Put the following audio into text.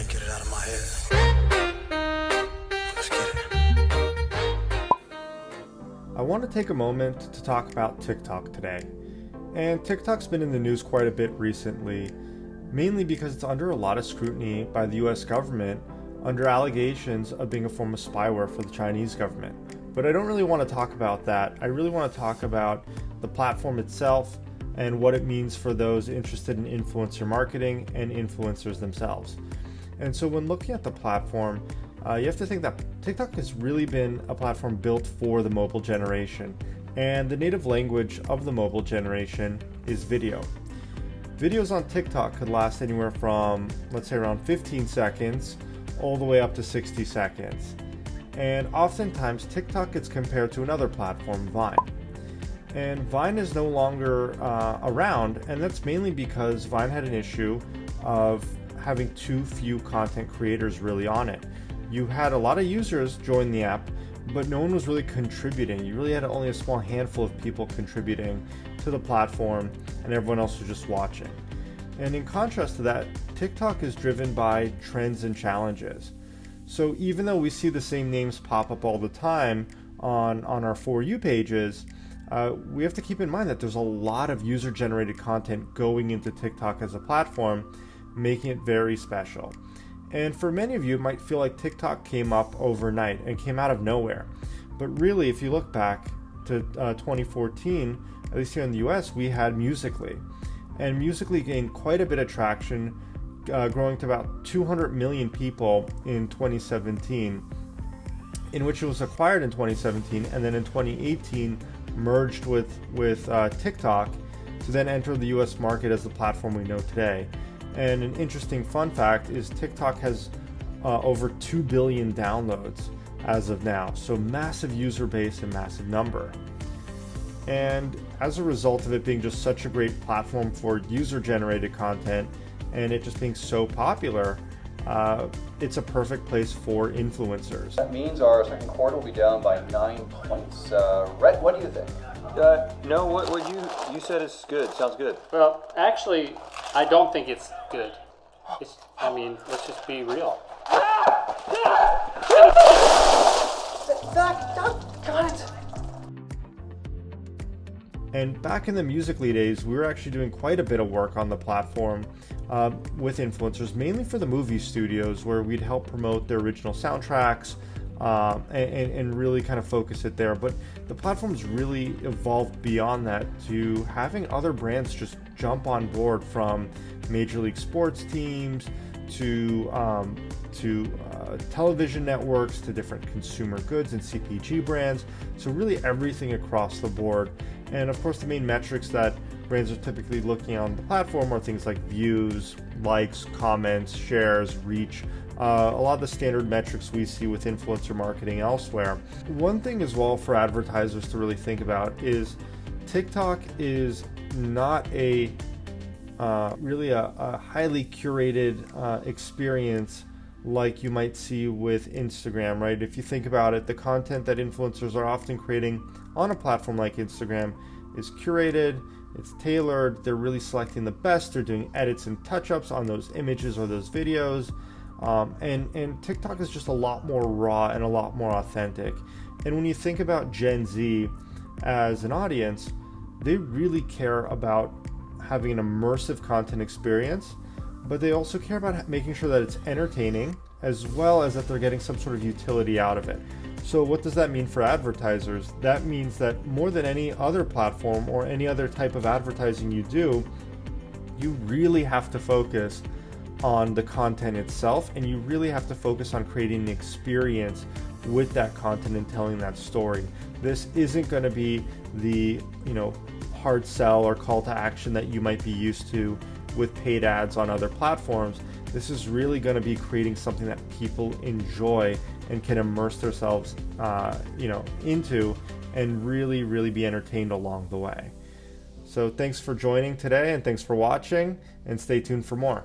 Can't get it out of my head. Let's get it. I want to take a moment to talk about TikTok today. And TikTok's been in the news quite a bit recently, mainly because it's under a lot of scrutiny by the US government under allegations of being a form of spyware for the Chinese government. But I don't really want to talk about that. I really want to talk about the platform itself and what it means for those interested in influencer marketing and influencers themselves. And so when looking at the platform, you have to think that TikTok has really been a platform built for the mobile generation. And the native language of the mobile generation is video. Videos on TikTok could last anywhere from, let's say, around 15 seconds all the way up to 60 seconds. And oftentimes TikTok gets compared to another platform, Vine. And Vine is no longer around, and that's mainly because Vine had an issue of having too few content creators really on it. You had a lot of users join the app, but no one was really contributing. You really had only a small handful of people contributing to the platform, and everyone else was just watching. And in contrast to that, TikTok is driven by trends and challenges. So even though we see the same names pop up all the time on our For You pages, we have to keep in mind that there's a lot of user-generated content going into TikTok as a platform, making it very special. And for many of you, it might feel like TikTok came up overnight and came out of nowhere. But really, if you look back to 2014, at least here in the US, we had Musical.ly. And Musical.ly gained quite a bit of traction, growing to about 200 million people in 2017, in which it was acquired in 2017, and then in 2018 merged with TikTok to then enter the US market as the platform we know today. And an interesting fun fact is TikTok has over 2 billion downloads as of now. So massive user base and massive number. And as a result of it being just such a great platform for user-generated content and it just being so popular, it's a perfect place for influencers. That means our second quarter will be down by 9 points. Rhett, what do you think? No, what you said is good. Sounds good. Well, actually, I don't think it's good. Let's just be real. Got it. And back in the Musical.ly days, we were actually doing quite a bit of work on the platform with influencers, mainly for the movie studios, where we'd help promote their original soundtracks and really kind of focus it there. But the platform's really evolved beyond that to having other brands just jump on board, from Major League sports teams to television networks to different consumer goods and CPG brands. So really everything across the board. And of course, the main metrics that brands are typically looking on the platform are things like views, likes, comments, shares, reach, a lot of the standard metrics we see with influencer marketing elsewhere. One thing as well for advertisers to really think about is TikTok is not a really a highly curated experience like you might see with Instagram, right? If you think about it, the content that influencers are often creating on a platform like Instagram is curated, it's tailored, they're really selecting the best, they're doing edits and touch-ups on those images or those videos, and TikTok is just a lot more raw and a lot more authentic. And when you think about Gen Z as an audience, they really care about having an immersive content experience, but they also care about making sure that it's entertaining, as well as that they're getting some sort of utility out of it. So what does that mean for advertisers? That means that more than any other platform or any other type of advertising you do, you really have to focus on the content itself, and you really have to focus on creating an experience with that content and telling that story. This isn't going to be the hard sell or call to action that you might be used to with paid ads on other platforms. This is really going to be creating something that people enjoy and can immerse themselves into, and really be entertained along the way. So thanks for joining today, and thanks for watching, and stay tuned for more.